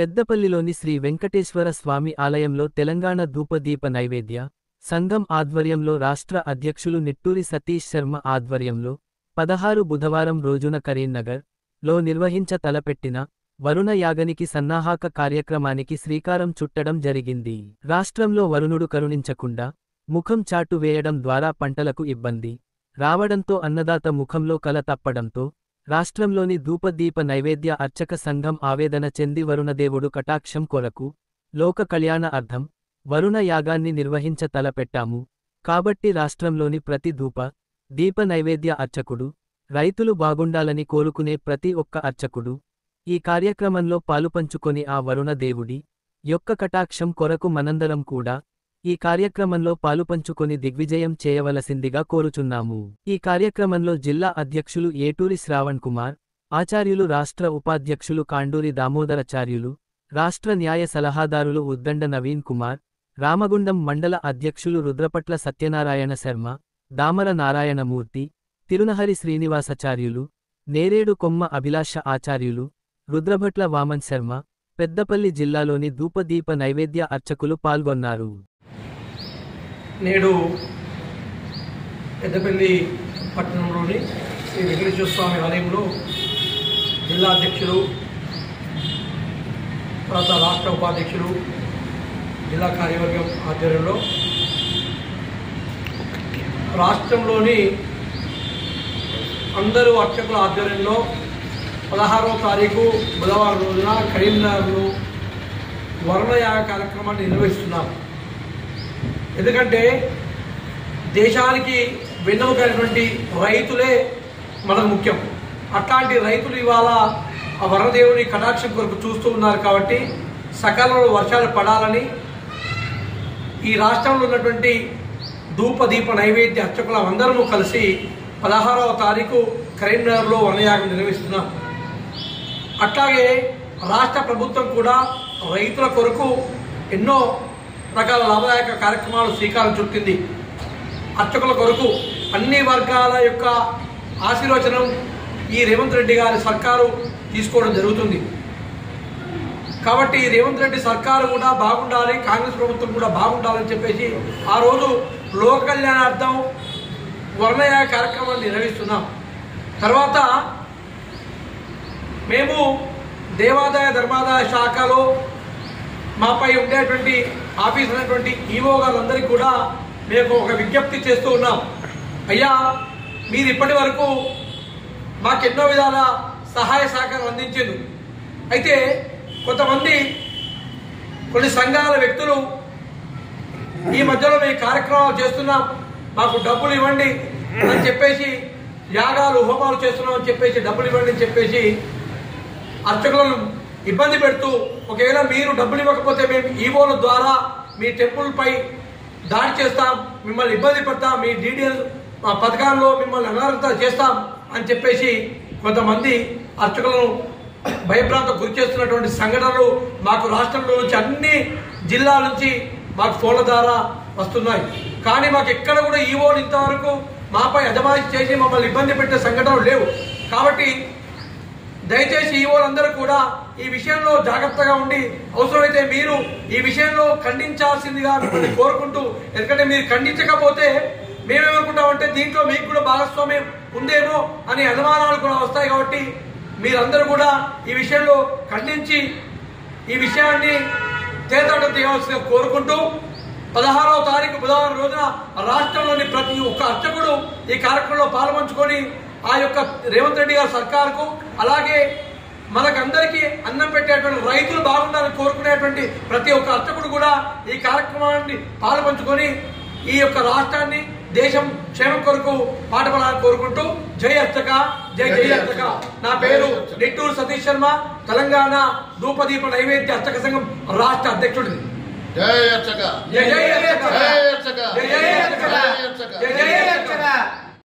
పెద్దపల్లిలోని శ్రీ వెంకటేశ్వర స్వామి ఆలయంలో తెలంగాణ ధూపదీప నైవేద్య సంఘం ఆధ్వర్యంలో రాష్ట్ర అధ్యక్షులు నిట్టూరి సతీష్ శర్మ ఆధ్వర్యంలో 16 బుధవారం రోజున కరీంనగర్ లో నిర్వహించ తలపెట్టిన వరుణ యాగనికి సన్నాహక కార్యక్రమానికి శ్రీకారం చుట్టడం జరిగింది. రాష్ట్రంలో వరుణుడు కరుణించకుండా ముఖం చాటు వేయడం ద్వారా పంటలకు ఇబ్బంది రావడంతో అన్నదాత ముఖంలో కల తప్పడంతో రాష్ట్రంలోని ధూపదీప నైవేద్య అర్చక సంఘం ఆవేదన చెంది వరుణదేవుడు కటాక్షం కొరకు లోక కళ్యాణ అర్థం వరుణ యాగాన్ని నిర్వహించ తలపెట్టాము. కాబట్టి రాష్ట్రంలోని ప్రతి దీప నైవేద్య అర్చకుడు, రైతులు బాగుండాలని కోరుకునే ప్రతి ఒక్క అర్చకుడు ఈ కార్యక్రమంలో పాలుపంచుకొని ఆ వరుణ దేవుడి యొక్క కటాక్షం కొరకు మనందరం కూడా ఈ కార్యక్రమంలో పాలుపంచుకొని దిగ్విజయం చేయవలసిందిగా కోరుచున్నాము. ఈ కార్యక్రమంలో జిల్లా అధ్యక్షులు ఏటూరి శ్రావణ్ కుమార్, ఆచార్యులు, రాష్ట్ర ఉపాధ్యక్షులు కాండూరి దామోదరాచార్యులు, రాష్ట్ర న్యాయ సలహాదారులు ఉద్దండ నవీన్ కుమార్, రామగుండం మండల అధ్యక్షులు రుద్రపట్ల సత్యనారాయణ శర్మ, దామర నారాయణమూర్తి, తిరునహరి శ్రీనివాసాచార్యులు, నేరేడు కొమ్మ అభిలాష ఆచార్యులు, రుద్రభట్ల వామన్ శర్మ, పెద్దపల్లి జిల్లాలోని ధూపదీప నైవేద్య అర్చకులు పాల్గొన్నారు. నేడు పెద్దపల్లి పట్టణంలోని శ్రీ వెంకటేశ్వర స్వామి ఆలయంలో జిల్లా అధ్యక్షులు, తర్వాత రాష్ట్ర ఉపాధ్యక్షులు, జిల్లా కార్యవర్గం ఆధ్వర్యంలో రాష్ట్రంలోని అందరూ అర్చకుల ఆధ్వర్యంలో 16వ తారీఖు బుధవారం రోజున కరీంనగర్లో వరుణయాగ కార్యక్రమాన్ని నిర్వహిస్తున్నాం. ఎందుకంటే దేశానికి వెన్నెముకైనటువంటి రైతులే మనకు ముఖ్యం. అట్లాంటి రైతులు ఇవాళ ఆ వరుణదేవుని కటాక్షం కొరకు చూస్తూ ఉన్నారు. కాబట్టి సకాలంలో వర్షాలు పడాలని ఈ రాష్ట్రంలో ఉన్నటువంటి ధూపదీప నైవేద్య అర్చకుల అందరము కలిసి 16వ తారీఖు కరీంనగర్లో వరుణయాగం నిర్వహిస్తున్నాం. అట్లాగే రాష్ట్ర ప్రభుత్వం కూడా రైతుల కొరకు ఎన్నో రకాల లాభదాయక కార్యక్రమాలు శ్రీకారం చుట్టింది. అర్చకుల కొరకు అన్ని వర్గాల యొక్క ఆశీర్వచనం ఈ రేవంత్ రెడ్డి గారి సర్కారు తీసుకోవడం జరుగుతుంది. కాబట్టి రేవంత్ రెడ్డి సర్కారు కూడా బాగుండాలి, కాంగ్రెస్ ప్రభుత్వం కూడా బాగుండాలని చెప్పేసి ఆ రోజు లోక కళ్యాణార్థం వరుణయాగ కార్యక్రమాన్ని నిర్వహిస్తున్నాం. తర్వాత మేము దేవాదాయ ధర్మాదాయ శాఖలో మాపై ఉండేటువంటి ఆఫీస్ అనేటువంటి ఈవో గారందరికీ కూడా మేము ఒక విజ్ఞప్తి చేస్తూ ఉన్నాం. అయ్యా, మీరు ఇప్పటి వరకు మాకెన్నో విధాల సహాయ సహకారం అందించారు. అయితే కొంతమంది కొన్ని సంఘాల వ్యక్తులు ఈ మధ్యలో మేము కార్యక్రమాలు చేస్తున్నాం, మాకు డబ్బులు ఇవ్వండి అని చెప్పేసి, యాగాలు హోమాలు చేస్తున్నాం అని చెప్పేసి డబ్బులు ఇవ్వండి అని చెప్పేసి అర్చకులను ఇబ్బంది పెడుతూ, ఒకవేళ మీరు డబ్బులు ఇవ్వకపోతే మేము ఈవోల ద్వారా మీ టెంపుల్పై దాడి చేస్తాం, మిమ్మల్ని ఇబ్బంది పెడతాం, మీ డీడీఎల్ పథకాల్లో మిమ్మల్ని అనర్హత చేస్తాం అని చెప్పేసి కొంతమంది అర్చకులను భయభ్రాంతకు గురి చేస్తున్నటువంటి సంఘటనలు మాకు రాష్ట్రంలో నుంచి అన్ని జిల్లాల నుంచి మాకు ఫోన్ల ద్వారా వస్తున్నాయి. కానీ మాకు ఎక్కడ కూడా ఈవోలు ఇంతవరకు మాపై అజమాయిషీ చేసి మమ్మల్ని ఇబ్బంది పెట్టే సంఘటనలు లేవు. కాబట్టి దయచేసి ఈవోలందరూ కూడా ఈ విషయంలో జాగ్రత్తగా ఉండి అవసరమైతే మీరు ఈ విషయంలో ఖండించాల్సిందిగా మిమ్మల్ని కోరుకుంటూ, ఎందుకంటే మీరు ఖండించకపోతే మేమేమనుకుంటామంటే దీంట్లో మీకు కూడా భాగస్వామ్యం ఉందేమో అనే అనుమానాలు కూడా వస్తాయి. కాబట్టి మీరందరూ కూడా ఈ విషయంలో ఖండించి ఈ విషయాన్ని తేల్చడం తీయవలసిందిగా కోరుకుంటూ 16వ తారీఖు బుధవారం రోజున రాష్ట్రంలోని ప్రతి ఒక్క అర్చకుడు ఈ కార్యక్రమంలో పాల్పంచుకొని ఆ యొక్క రేవంత్ రెడ్డి గారి సర్కారుకు, అలాగే మనకందరికీ అన్నం పెట్టేటువంటి రైతులు బాగుండాలని కోరుకునేటువంటి ప్రతి ఒక్క అర్చకుడు కూడా ఈ కార్యక్రమాన్ని పాల్పంచుకొని ఈ యొక్క రాష్ట్రాన్ని, దేశం క్షేమం కొరకు పాటుపడాలని కోరుకుంటూ జై అర్చక, జై జై అర్చక. నా పేరు నిట్టూరి సతీష్ శర్మ, తెలంగాణ ధూపదీప నైవేద్య అర్చక సంఘం రాష్ట్ర అధ్యక్షుడిని. జై అర్చక, జై జై అర్చక, జై అర్చక, జై జై అర్చక, జై జై అర్చక.